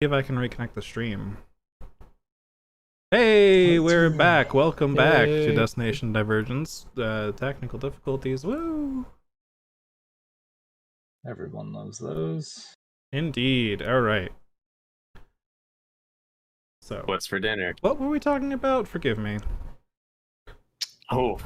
See if I can reconnect the stream. Hey, we're back. Welcome back to Destination Divergence. Technical difficulties. Woo! Everyone loves those. Indeed. All right. So, What's for dinner? what were we talking about? Forgive me. Oh,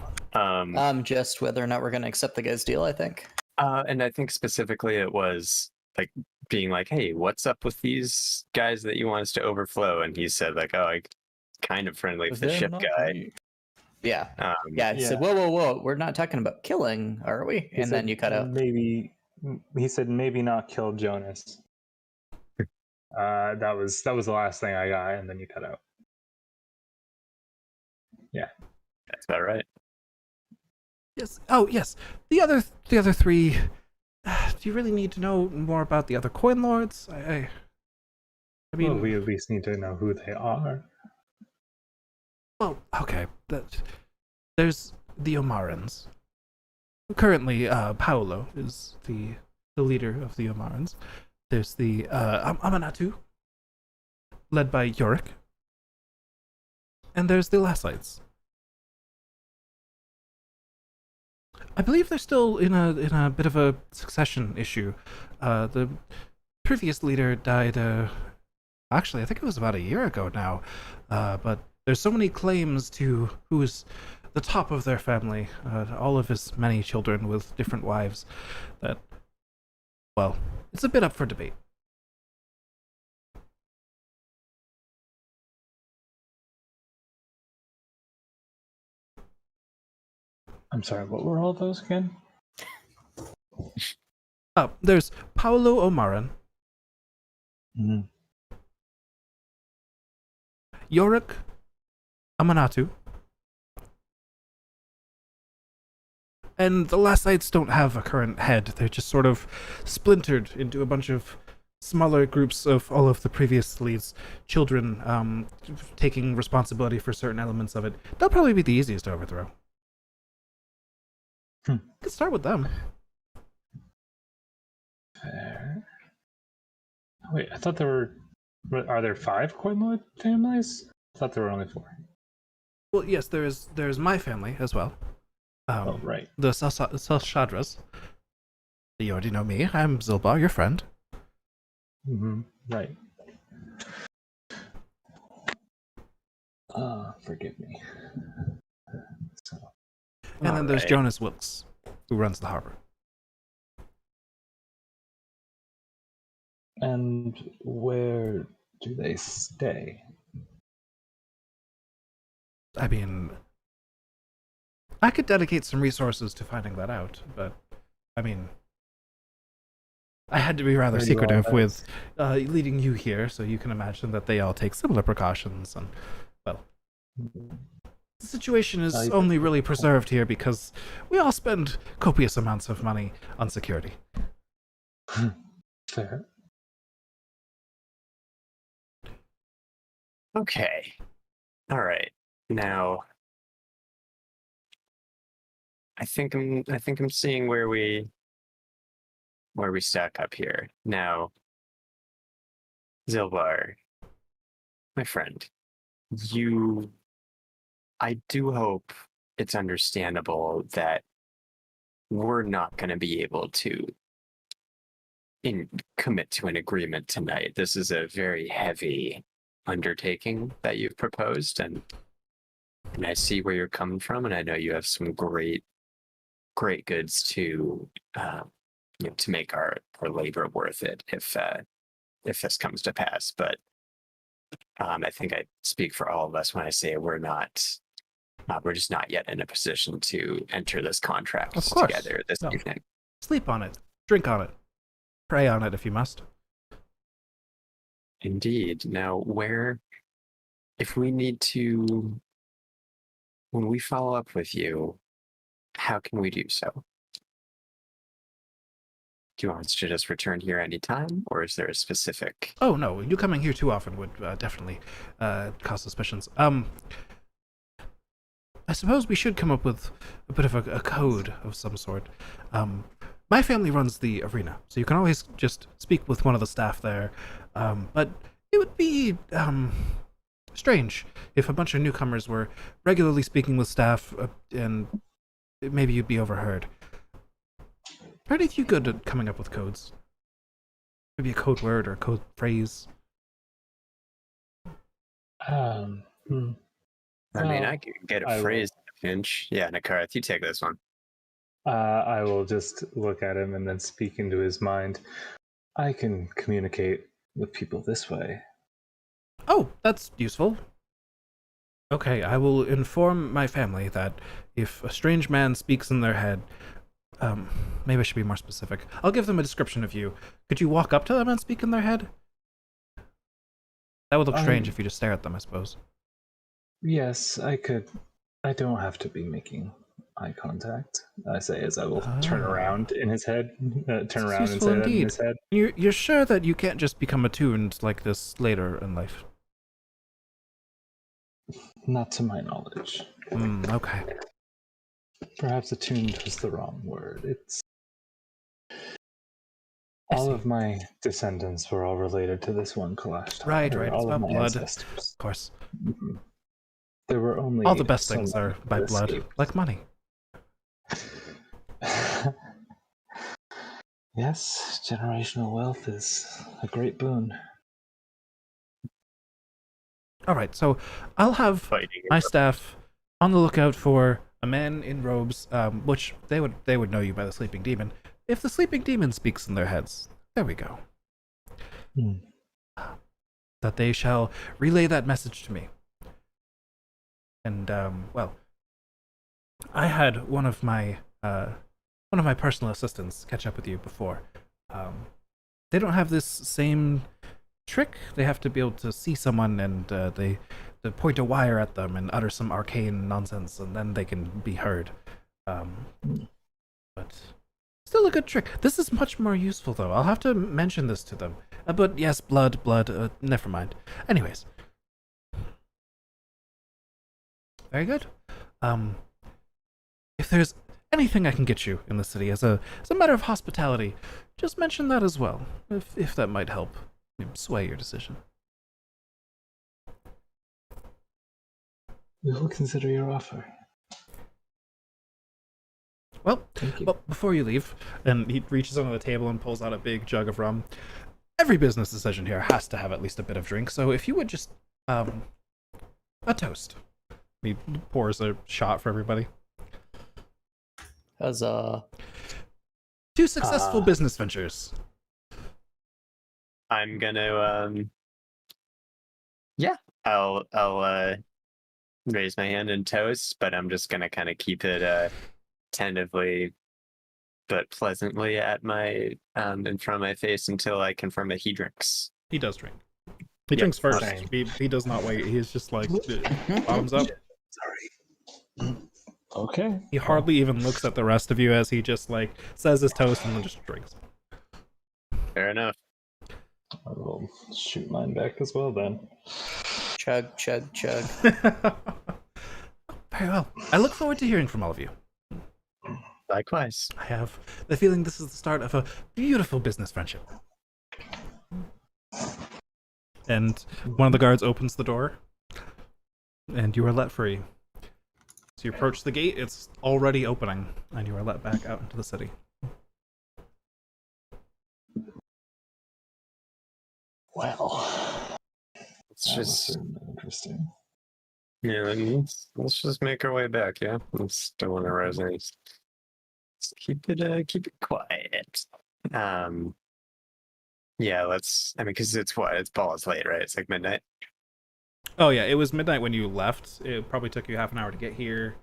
Just whether or not we're going to accept the guy's deal, I think. and I think specifically it was like being like, "Hey, what's up with these guys that you want us to overflow?" And he said like, "Oh, I kind of friendly with the They're ship not guy." me. Yeah. Um, Yeah. He said, whoa. We're not talking about killing, are we? He And said then you cut out. Maybe he said maybe not kill Jonas. That was the last thing I got, and then you cut out. Yeah, that's about right. Yes. Oh, yes. The other three. Do you really need to know more about the other coin lords? I mean, well, we at least need to know who they are. well, okay. There's the Omarans. Currently, Paolo is the leader of the Omarans. There's the Amanatu, led by Yorick. And there's the Lassites. I believe they're still in a bit of a succession issue. The previous leader died. Actually, I think it was about a year ago now. But there's so many claims to who's the top of their family, all of his many children with different wives, that, well, it's a bit up for debate. I'm sorry, what were all those again? There's Paolo Omaran, Mm-hmm. Yorick Amanatu, and the Lassites don't have a current head. They're just sort of splintered into a bunch of smaller groups of all of the previous leads' children, taking responsibility for certain elements of it. They'll probably be the easiest to overthrow. Let's start with them. Fair. Wait, I thought there were. Are there 5 Coinlord families? I thought there were only 4. Well, yes, there's my family as well. Oh, right. The Shadras. You already know me. I'm Zilbar, your friend. Mm-hmm. Right. Forgive me. So. And then there's Jonas Wilkes, who runs the harbor. And where do they stay? I mean, I could dedicate some resources to finding that out, but, I mean, I had to be rather Where do you secretive all with leading you here, so you can imagine that they all take similar precautions, and, well, the situation is only really preserved here because we all spend copious amounts of money on security. Fair. Okay. All right. Now, I think I'm seeing where we stack up here. Now, Zilbar, my friend, I do hope it's understandable that we're not going to be able to commit to an agreement tonight. This is a very heavy undertaking that you've proposed, and I see where you're coming from, and I know you have some great goods to to make our labor worth it if this comes to pass. But I think I speak for all of us when I say we're just not yet in a position to enter this contract together this evening. Sleep on it, drink on it, pray on it if you must. Indeed. Now, if we need to, when we follow up with you, how can we do so? Do you want us to just return here anytime, or is there a specific? Oh no, you coming here too often would definitely cause suspicions. I suppose we should come up with a bit of a code of some sort. My family runs the arena, so you can always just speak with one of the staff there. But be strange if a bunch of newcomers were regularly speaking with staff and maybe you'd be overheard. Are any of you good at coming up with codes? Maybe a code word or a code phrase? Um, hmm. I mean, Well, I could get a I will. phrase in a pinch. Yeah, Nakarth, you take this one. I will just look at him and then speak into his mind. I can communicate with people this way. Oh, that's useful. Okay, I will inform my family that if a strange man speaks in their head, maybe I should be more specific. I'll give them a description of you. Could you walk up to them and speak in their head? That would look strange if you just stare at them, I suppose. Yes, I could. I don't have to be making eye contact. I say as I will turn around in his head, turn around and Useful say that in indeed. his head. You're sure that you can't just become attuned like this later in life? Not to my knowledge. Okay. Perhaps attuned was the wrong word. It's I all see. of my descendants were all related to this one Kalash. Right, Or right. It's all of about my blood. ancestors. Of course. Mhm. There were only All the best so things many are by that blood, escaped. like money. Yes, generational wealth is a great boon. All right, so I'll have Fighting. my staff on the lookout for a man in robes, which they would know you by the sleeping demon. If the sleeping demon speaks in their heads, there we go. Hmm. That they shall relay that message to me. And well, I had one of my personal assistants catch up with you before. They don't have this same trick. They have to be able to see someone and they point a wire at them and utter some arcane nonsense, and then they can be heard. But still a good trick. This is much more useful, though. I'll have to mention this to them. But yes, blood. Never mind. Anyways, very good. If there's anything I can get you in the city as a matter of hospitality, just mention that as well, if that might help sway your decision. We will consider your offer. Well, Thank you. before you leave, and he reaches under the table and pulls out a big jug of rum. Every business decision here has to have at least a bit of drink, so if you would just, a toast. He pours a shot for everybody. Huzzah. 2 successful business ventures. I'm gonna yeah, I'll raise my hand and toast, but I'm just gonna kind of keep it tentatively but pleasantly at my in front of my face until I confirm that he drinks. He does drink. He Yep, drinks first. same. He does not wait. He's just like bottoms up. Sorry. Okay. He hardly even looks at the rest of you as he just like says his toast and then just drinks. Fair enough. I will shoot mine back as well then. Chug, chug, chug. Very well. I look forward to hearing from all of you. Likewise. I have the feeling this is the start of a beautiful business friendship. And one of the guards opens the door, and you are let free. So you approach the gate, it's already opening, and you are let back out into the city. Well, It's that was just certainly interesting. yeah, let's just make our way back, yeah. Let's don't want to rouse any. Let's keep it quiet. Yeah, I mean, because it's balls late, right? It's like midnight. Oh yeah, it was midnight when you left. It probably took you half an hour to get here,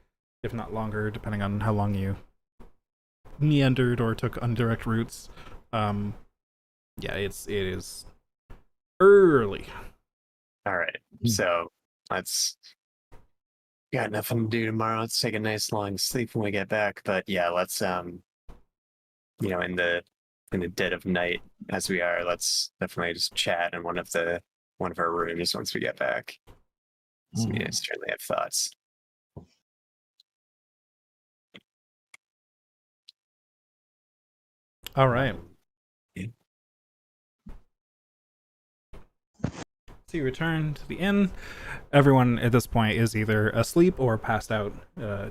if not longer, depending on how long you meandered or took indirect routes. Yeah, it is early. All right, so let's. Got nothing to do tomorrow. Let's take a nice long sleep when we get back. But yeah, let's in the dead of night as we are, let's definitely just chat in one of our rooms once we get back. So, yeah, I certainly have thoughts. All right. Yeah. So you return to the inn. Everyone at this point is either asleep or passed out,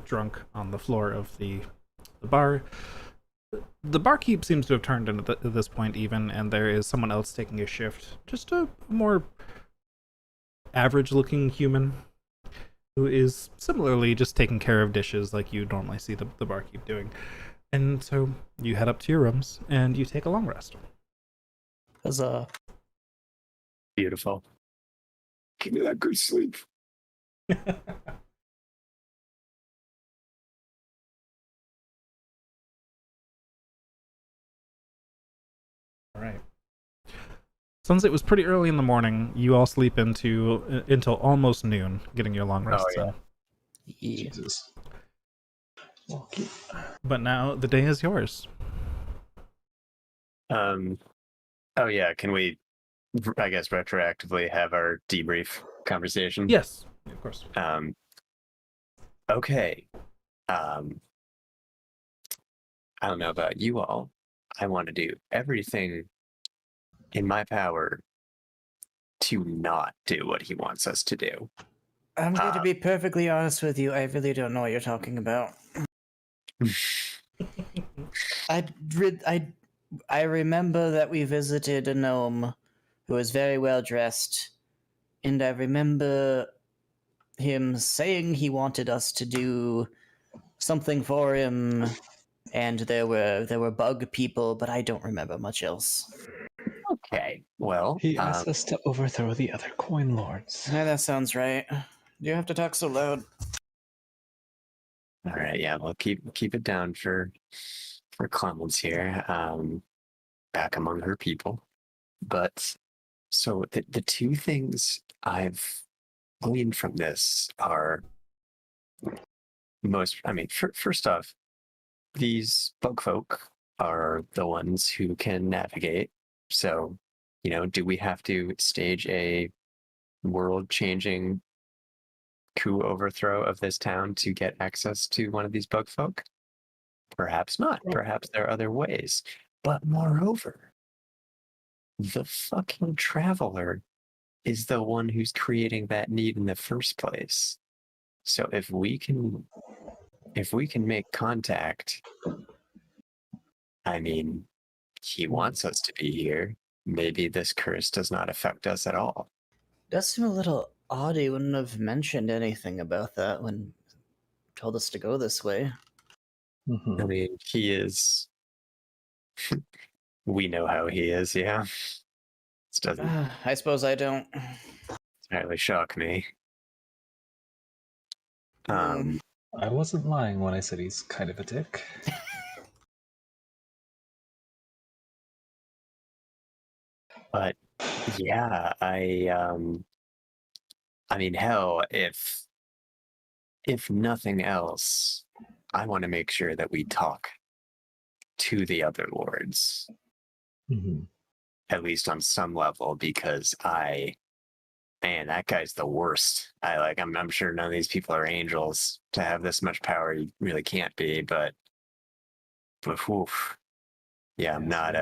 drunk on the floor of the bar. The barkeep seems to have turned in at this point, even, and there is someone else taking a shift. Just a more average-looking human who is similarly just taking care of dishes like you normally see the barkeep doing. And so you head up to your rooms and you take a long rest. Huzzah. Beautiful. Give me that good sleep. All right. Since it was pretty early in the morning, you all sleep until almost noon, getting your long rests yeah. in. Yeah. Jesus. Okay. But now the day is yours. Oh yeah, can we, I guess, retroactively have our debrief conversation? Yes, of course. Okay. I don't know about you all. I want to do everything in my power to not do what he wants us to do. I'm going to be perfectly honest with you. I really don't know what you're talking about. I remember that we visited a gnome who was very well dressed, and I remember him saying he wanted us to do something for him, and there were bug people, but I don't remember much else. Okay, well, He asked us to overthrow the other coin lords. Yeah, that sounds right. Do you have to talk so loud? all right, yeah, well, keep it down for Clemens here, back among her people. But so the two things I've gleaned from this are first off, these bug folk are the ones who can navigate. So, do we have to stage a world-changing coup overthrow of this town to get access to one of these bug folk? Perhaps not. Perhaps there are other ways. But moreover, the fucking traveler is the one who's creating that need in the first place. So if we can make contact, I mean, he wants us to be here. Maybe this curse does not affect us at all. Does seem a little odd he wouldn't have mentioned anything about that when he told us to go this way. I mean, he is. We know how he is, yeah. This doesn't I suppose I don't. entirely shock me. I wasn't lying when I said he's kind of a dick. But yeah, I mean, hell, if nothing else, I want to make sure that we talk to the other lords, at least on some level, because man, that guy's the worst. I'm sure none of these people are angels to have this much power. You really can't be, but oof. Yeah, I'm not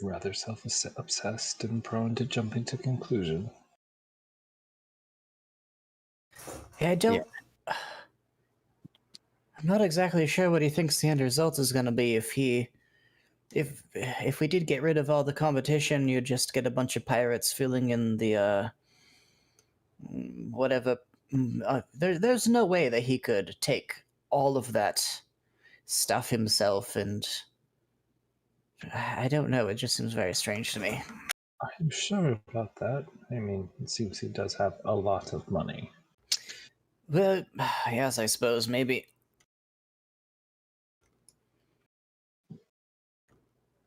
rather self-obsessed and prone to jumping to conclusion. Yeah, I don't. Yeah. I'm not exactly sure what he thinks the end result is going to be. If we did get rid of all the competition, you'd just get a bunch of pirates filling in the whatever. There's no way that he could take all of that stuff himself, and I don't know. It just seems very strange to me. I'm sure about that. I mean, it seems he does have a lot of money. Well, yes, I suppose maybe.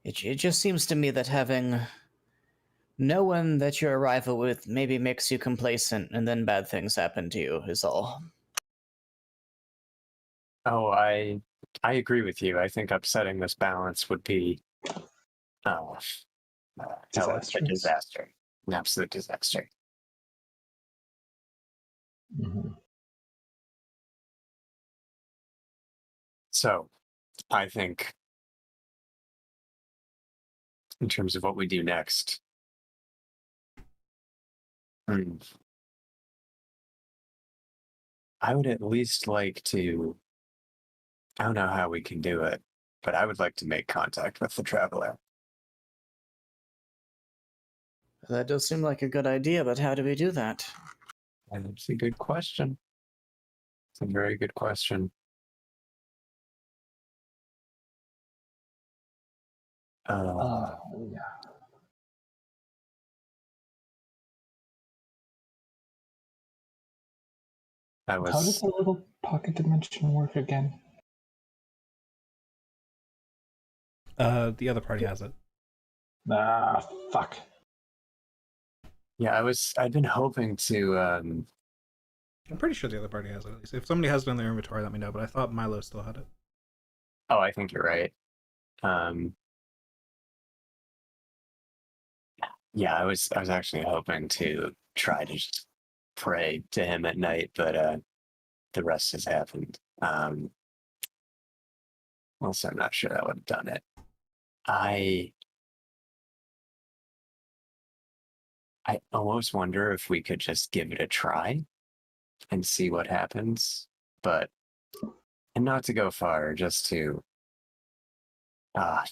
It just seems to me that having no one that you're a rival with maybe makes you complacent, and then bad things happen to you, is all. Oh, I agree with you. I think upsetting this balance would be a disaster, an absolute disaster. So, I think in terms of what we do next, Hmm. I would at least like to. I don't know how we can do it, but I would like to make contact with the traveler. That does seem like a good idea, but how do we do that? And it's a good question. It's a very good question. Uh, Yeah. I How does was. the little pocket dimension work again? The other party has it. Ah, fuck. Yeah, I'd been hoping to. I'm pretty sure the other party has it. At least if somebody has it in their inventory, let me know. But I thought Milo still had it. Oh, I think you're right. Um, yeah, I was actually hoping to try to just pray to him at night, but the rest has happened. Also, I'm not sure I would have done it. I I almost wonder if we could just give it a try and see what happens, but and not to go far, just to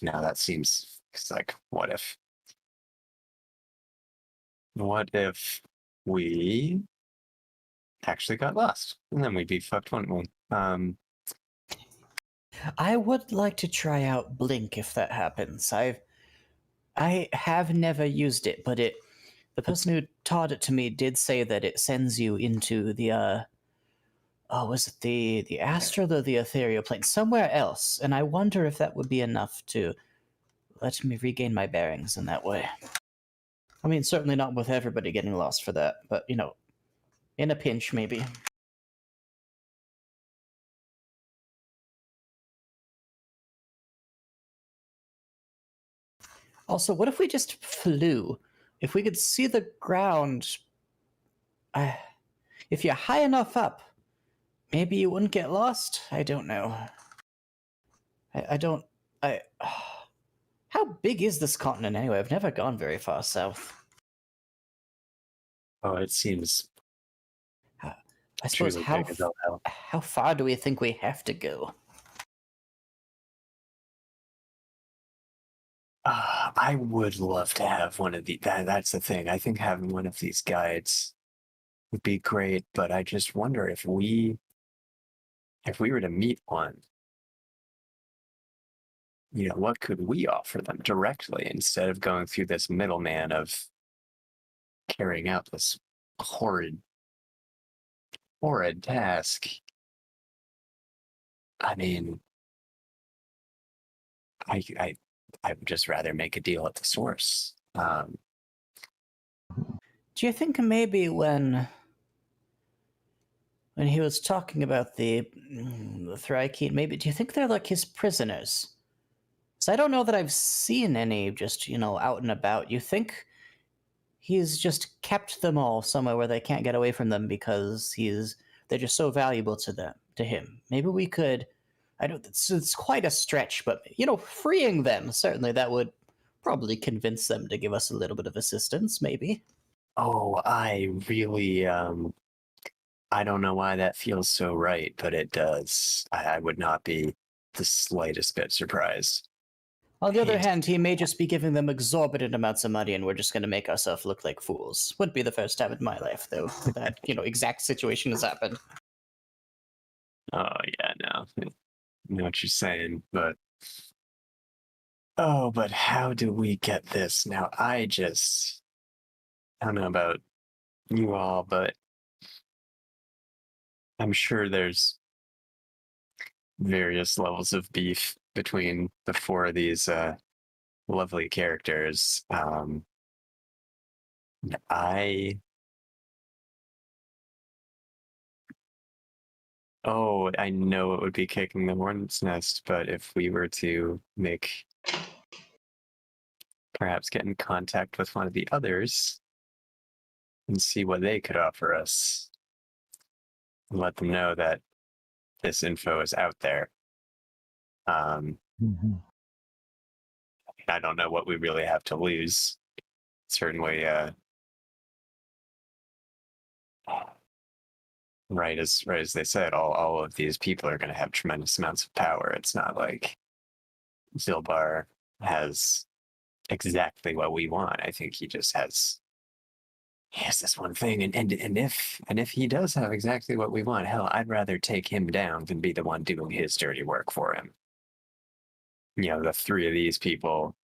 no, that seems it's like what if we actually got lost and then we'd be fucked, wouldn't we? I would like to try out Blink if that happens. I have never used it, but the person who taught it to me did say that it sends you into the was it the astral or the ethereal plane, somewhere else, and I wonder if that would be enough to let me regain my bearings in that way. I mean, certainly not with everybody getting lost for that, but in a pinch, maybe. Also, what if we just flew? If we could see the ground, if you're high enough up, maybe you wouldn't get lost. I don't know. I don't. I. How big is this continent anyway? I've never gone very far south. Oh, it seems I suppose truly big as all hell. how far do we think we have to go? I would love to have one of that's the thing. I think having one of these guides would be great, but I just wonder if we were to meet one, what could we offer them directly instead of going through this middleman of carrying out this horrid, horrid task? I mean, I I would just rather make a deal at the source. Do you think maybe when he was talking about the Thrykeet, maybe do you think they're like his prisoners? So I don't know that I've seen any just out and about. You think he's just kept them all somewhere where they can't get away from them because they're just so valuable to him. Maybe we could. I don't. It's quite a stretch, but freeing them certainly that would probably convince them to give us a little bit of assistance. Maybe. Oh, I really I don't know why that feels so right, but it does. I would not be the slightest bit surprised. On the other Hey, hand, he may just be giving them exorbitant amounts of money, and we're just going to make ourselves look like fools. Wouldn't be the first time in my life, though, that exact situation has happened. oh yeah, no, I know what you're saying, but but how do we get this now? I don't know about you all, but I'm sure there's various levels of beef between the four of these lovely characters. I I know it would be kicking the hornet's nest, but if we were to perhaps get in contact with one of the others and see what they could offer us, and let them know that this info is out there. Mm-hmm. I don't know what we really have to lose. Certainly, right as they said, all of these people are going to have tremendous amounts of power. It's not like Zilbar has exactly what we want. I think he has this one thing, and if he does have exactly what we want, hell, I'd rather take him down than be the one doing his dirty work for him. The three of these people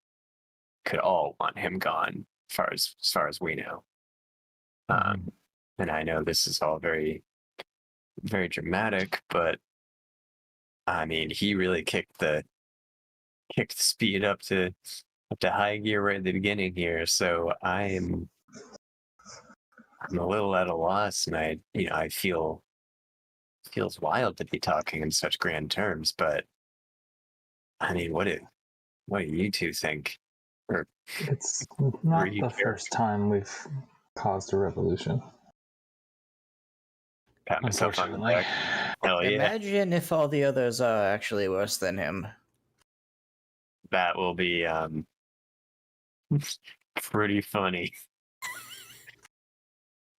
could all want him gone, as far as we know. And I know this is all very, very dramatic, but I mean, he really kicked the speed up to high gear right at the beginning here. So I'm a little at a loss, and I feels wild to be talking in such grand terms. But I mean, what do you two think? Or It's were not you the first time we've caused a revolution. pat myself on the Unfortunately. back? Hell yeah, Imagine if all the others are actually worse than him. that will be pretty funny.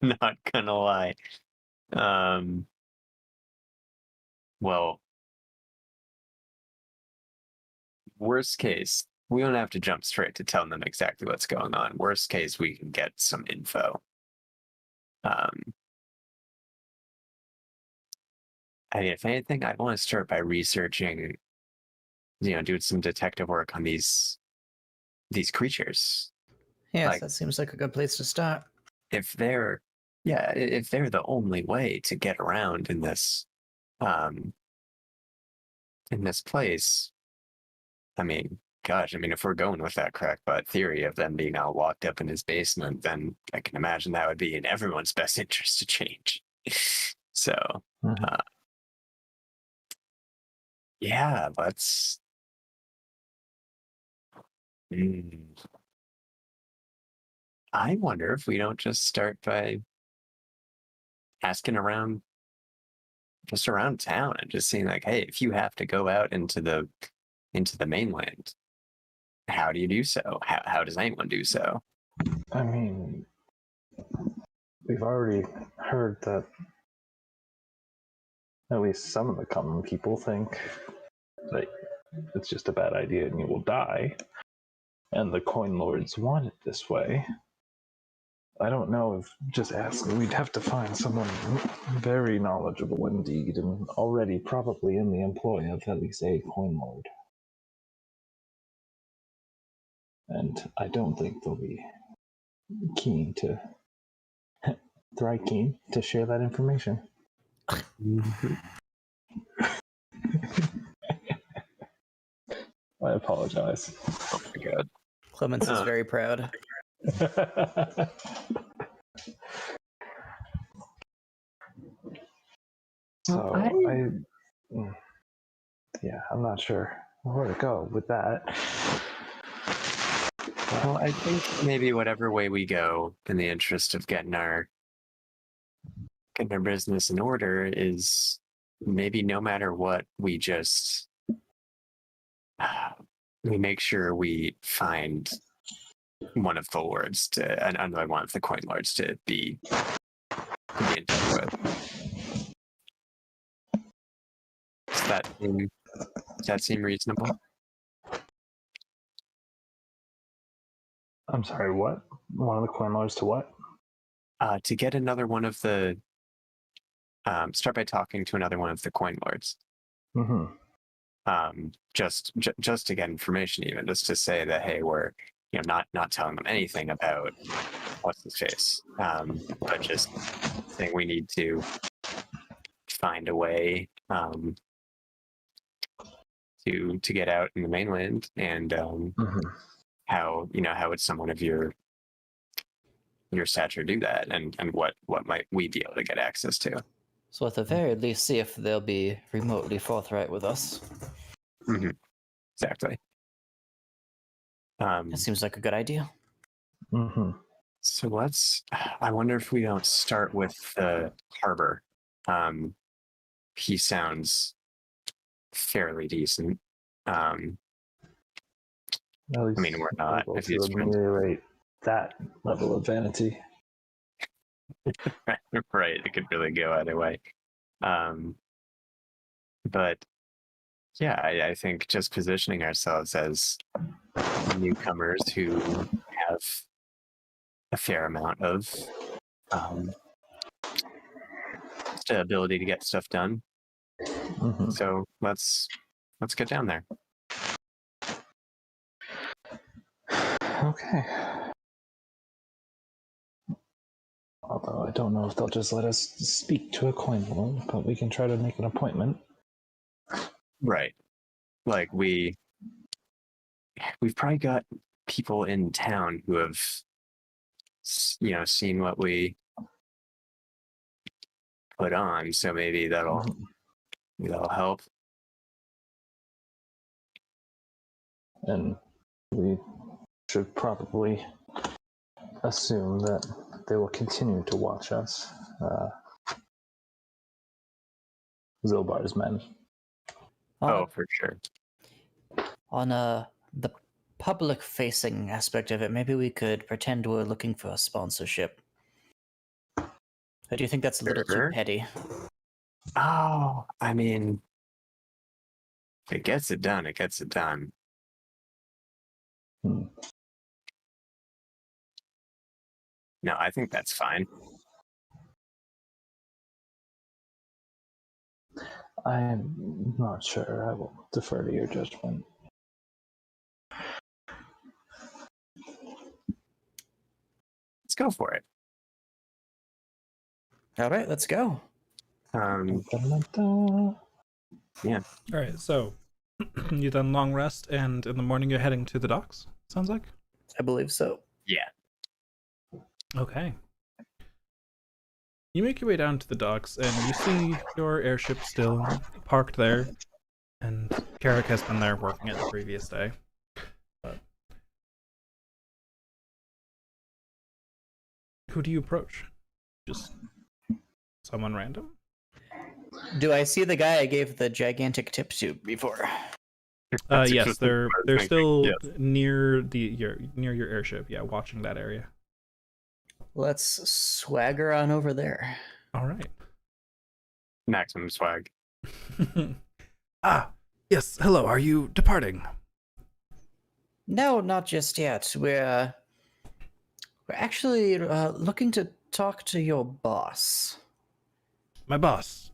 Not gonna lie. Well, worst case, we don't have to jump straight to telling them exactly what's going on. Worst case, we can get some info. I mean, if anything, I'd want to start by researching, doing some detective work on these creatures. Yes, Like, that seems like a good place to start. if they're, yeah, if they're the only way to get around um, in this place, I mean, gosh, if we're going with that crackpot theory of them being all locked up in his basement, then I can imagine that would be in everyone's best interest to change. So, Mhm. yeah, let's. I wonder if we don't just start by asking around, just around town, and just seeing like, hey, if you have to go out into the mainland, how do you do so? How does anyone do so? I mean, we've already heard that at least some of the common people think that it's just a bad idea and you will die. And the coin lords want it this way. I don't know if just asking, we'd have to find someone very knowledgeable indeed, and already probably in the employ of at least a coin lord. And I don't think they'll be keen to, thrive keen to share that information. I apologize. Oh my god. Clemens is very proud. So I'm not sure where to go with that. Well, I think maybe whatever way we go, in the interest of getting our business in order, is maybe no matter what, we just we make sure we find one of the lords another one of the coin lords to be in touch with. Does that seem reasonable? I'm sorry, what? One of the coin lords to what? To get another one of the start by talking to another one of the coin lords. Just to get information, even just to say that, hey, we're not telling them anything about what's his face, but just saying we need to find a way to get out in the mainland, and how would someone of your stature do that, and what might we be able to get access to? So at the very least, see if they'll be remotely forthright with us. Mm-hmm. Exactly. That seems like a good idea. So I wonder if we don't start with the harbor. He sounds fairly decent. At least we're not. able If to he's friends. ameliorate that level of vanity. Right. It could really go either way. But yeah, I think just positioning ourselves as newcomers who have a fair amount of um, ability to get stuff done. Mhm. So let's get down there. Okay. Although I don't know if they'll just let us speak to a coin lord, but we can try to make an appointment. Right. Like we've probably got people in town who have seen what we put on, so maybe that'll help. And we should probably assume that they will continue to watch us. Zilbar's men. Oh, for sure. On the public-facing aspect of it, maybe we could pretend we're looking for a sponsorship. Or do you think that's a little too Sure. petty? Oh, I mean, if it gets it done, it gets it done. Hmm. No, I think that's fine. I'm not sure. I will defer to your judgment. Let's go for it. All right, let's go. Da-da-da-da. Yeah. All right, so you done long rest, and in the morning you're heading to the docks. Sounds like. I believe so. Yeah. Okay. You make your way down to the docks, and you see your airship still parked there, and Carrick has been there working it the previous day. But who do you approach? Just someone random? Do I see the guy I gave the gigantic tip to before? Yes, they're still Yes. near your airship. Yeah, watching that area. Let's swagger on over there. All right. Maximum swag. Ah, yes. Hello. Are you departing? No, not just yet. We're actually looking to talk to your boss. My boss.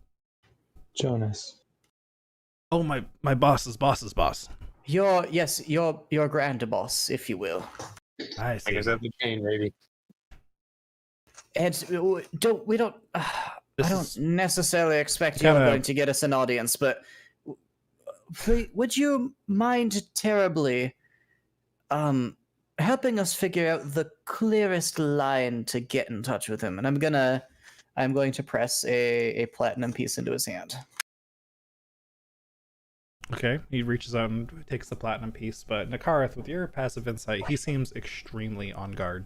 Jonas. Oh, my boss's boss's boss. Your grand boss, if you will. I see. I guess that's the chain, maybe. And we don't. This I don't is necessarily expect you're kinda- going to get us an audience, but would you mind terribly helping us figure out the clearest line to get in touch with him? And I'm going to press a platinum piece into his hand. Okay, he reaches out and takes the platinum piece, but Nakareth, with your passive insight, he seems extremely on guard.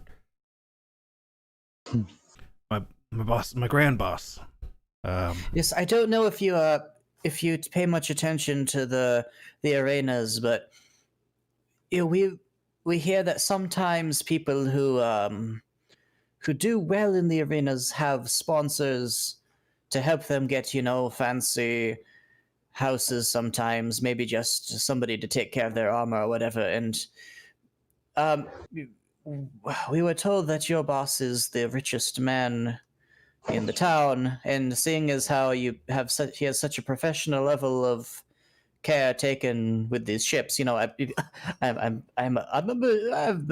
My boss, my grand boss. Yes, I don't know if you pay much attention to the arenas, but we hear that sometimes people who do well in the arenas have sponsors to help them get fancy houses. Sometimes maybe just somebody to take care of their armor or whatever. And we were told that your boss is the richest man in the town, and seeing as how he has such a professional level of care taken with these ships, I'm a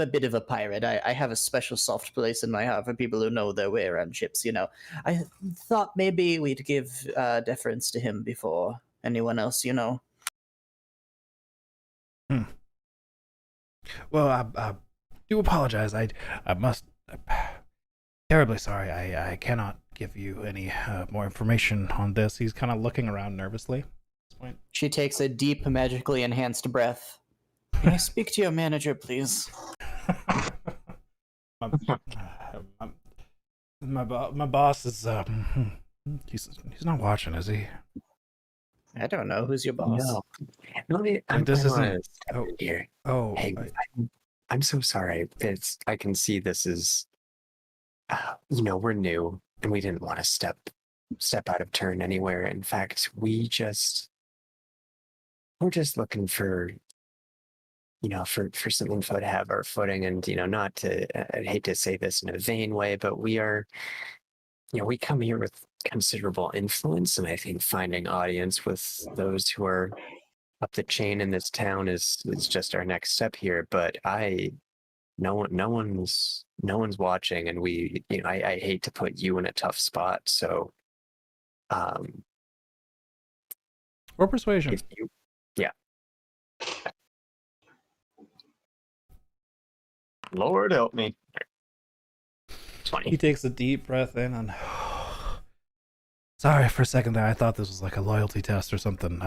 bit of a pirate. I have a special soft place in my heart for people who know their way around ships. I thought maybe we'd give deference to him before anyone else. Well, I do apologize. I must. Terribly sorry. I cannot give you any more information on this. He's kind of looking around nervously at this point. She takes a deep, magically enhanced breath. Can I speak to your manager, please? my boss is he's not watching, is he? I don't know. Who's your boss? No. Let me. I'm this gonna isn't- step oh. in here. Oh, Hey, I'm so sorry. I can see this is we're new and we didn't want to step out of turn anywhere. In fact, we're just looking for for some info to have our footing, and not to, I hate to say this in a vain way, but we are, we come here with considerable influence, and I think finding audience with those who are up the chain in this town is just our next step here. But no one's watching, and I hate to put you in a tough spot. So Or persuasion. if you, yeah, Lord help me. 20. He takes a deep breath in and sorry for a second there. I thought this was like a loyalty test or something.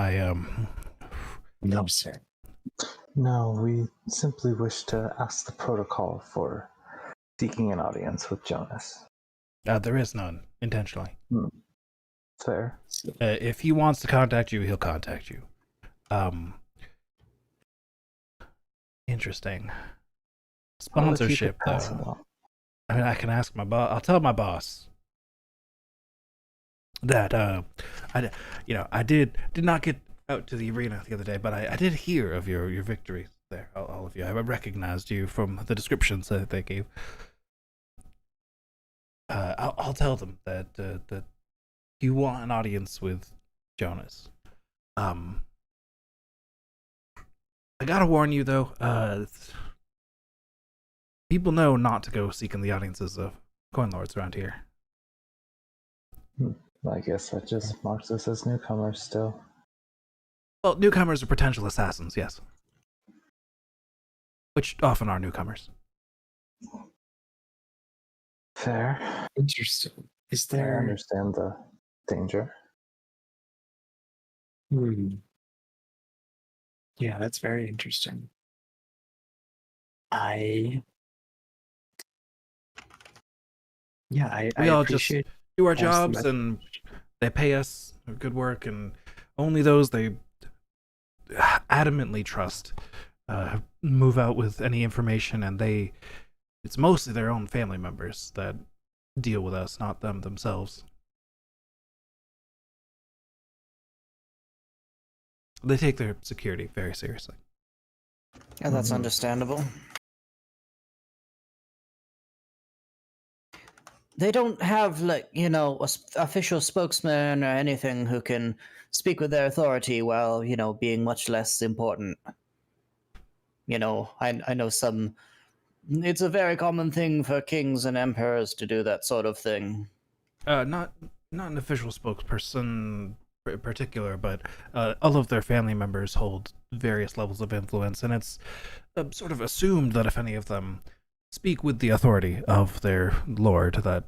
No, sir. No, we simply wish to ask the protocol for seeking an audience with Jonas. There is none intentionally. Fair. If he wants to contact you, he'll contact you. Interesting. Sponsorship, though. I mean, I can ask my boss. I'll tell my boss that I did not get out to the arena the other day, but I did hear of your victory there, all of you. I recognized you from the descriptions that they gave. I'll tell them that you want an audience with Jonas. I gotta warn you though. People know not to go seeking the audiences of coin lords around here. I guess that just marks us as newcomers still. Well, newcomers are potential assassins, yes. Which often are newcomers. Fair. Interesting. Is I there? understand the danger. Yeah, that's very interesting. I We all just appreciate do our Awesome. jobs and they pay us good work, and only those they adamantly trust move out with any information, and it's mostly their own family members that deal with us, not them themselves. They take their security very seriously. Yeah, that's understandable. They don't have, like, official spokesman or anything who can speak with their authority while, being much less important. I know some. It's a very common thing for kings and emperors to do that sort of thing. Not an official spokesperson in particular, but all of their family members hold various levels of influence, and it's sort of assumed that if any of them speak with the authority of their lord, that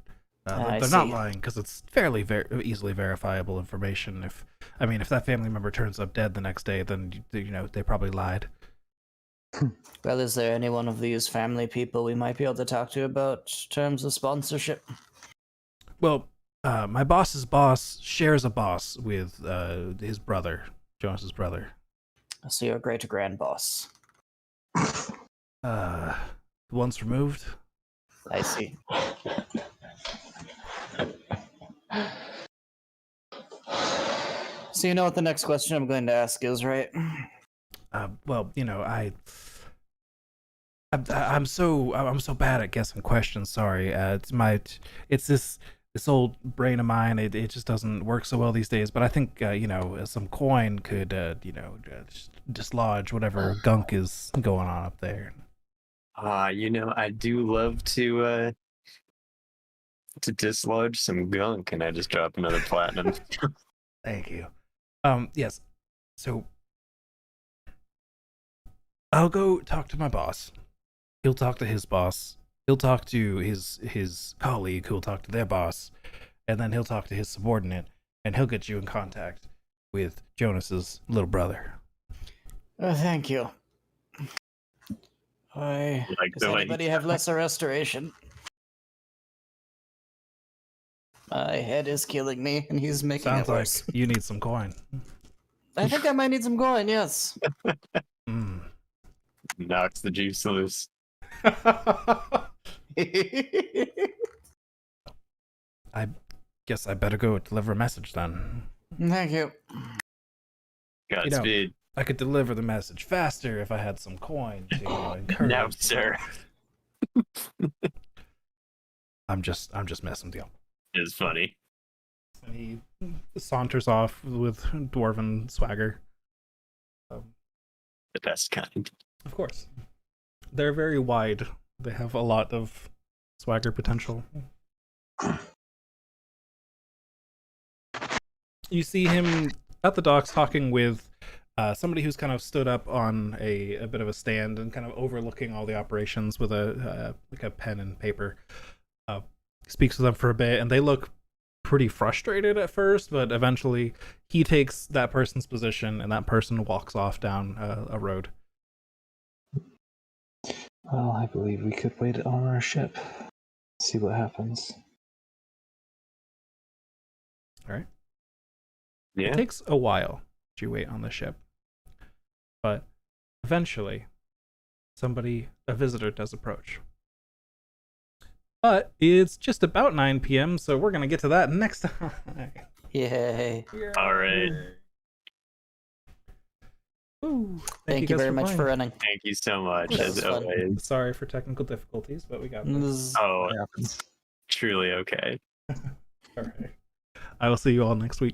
they're not lying, because it's fairly easily verifiable information. If that family member turns up dead the next day, then they probably lied. Well, is there any one of these family people we might be able to talk to about terms of sponsorship? Well, my boss's boss shares a boss with his brother, Jonas's brother. So you're a great grand boss. Once removed. I see. So you know what the next question I'm going to ask is, right? Well, I'm so bad at guessing questions. Sorry. It's this old brain of mine. It just doesn't work so well these days. But I think some coin could dislodge whatever gunk is going on up there. I do love to dislodge some gunk, and I just drop another platinum. Thank you. Yes. So I'll go talk to my boss. He'll talk to his boss. He'll talk to his colleague, who'll talk to their boss, and then he'll talk to his subordinate, and he'll get you in contact with Jonas's little brother. Thank you. Does anybody have lesser restoration? My head is killing me, and he's making Sounds it worse. like you need some coin. I think I might need some coin, yes. Knocks the juice loose. I guess I better go deliver a message then. Thank you. Godspeed. I could deliver the message faster if I had some coin to encourage. No, the sir. I'm just messing with you. It's funny. And he saunters off with dwarven swagger. The best kind. Of course. They're very wide. They have a lot of swagger potential. You see him at the docks talking with somebody who's kind of stood up on a bit of a stand and kind of overlooking all the operations with a like a pen and paper. Speaks with them for a bit, and they look pretty frustrated at first, but eventually he takes that person's position, and that person walks off down a road. Well, I believe we could wait on our ship. See what happens. All right. Yeah. It takes a while to wait on the ship, but eventually a visitor does approach. But it's just about 9 p.m., so we're going to get to that next time. Yay. All right. Ooh, Thank you guys very much playing. for running. Thank you so much, That as was fun. always. Sorry for technical difficulties, but we got this. Oh, What happens? truly okay. All right. I will see you all next week.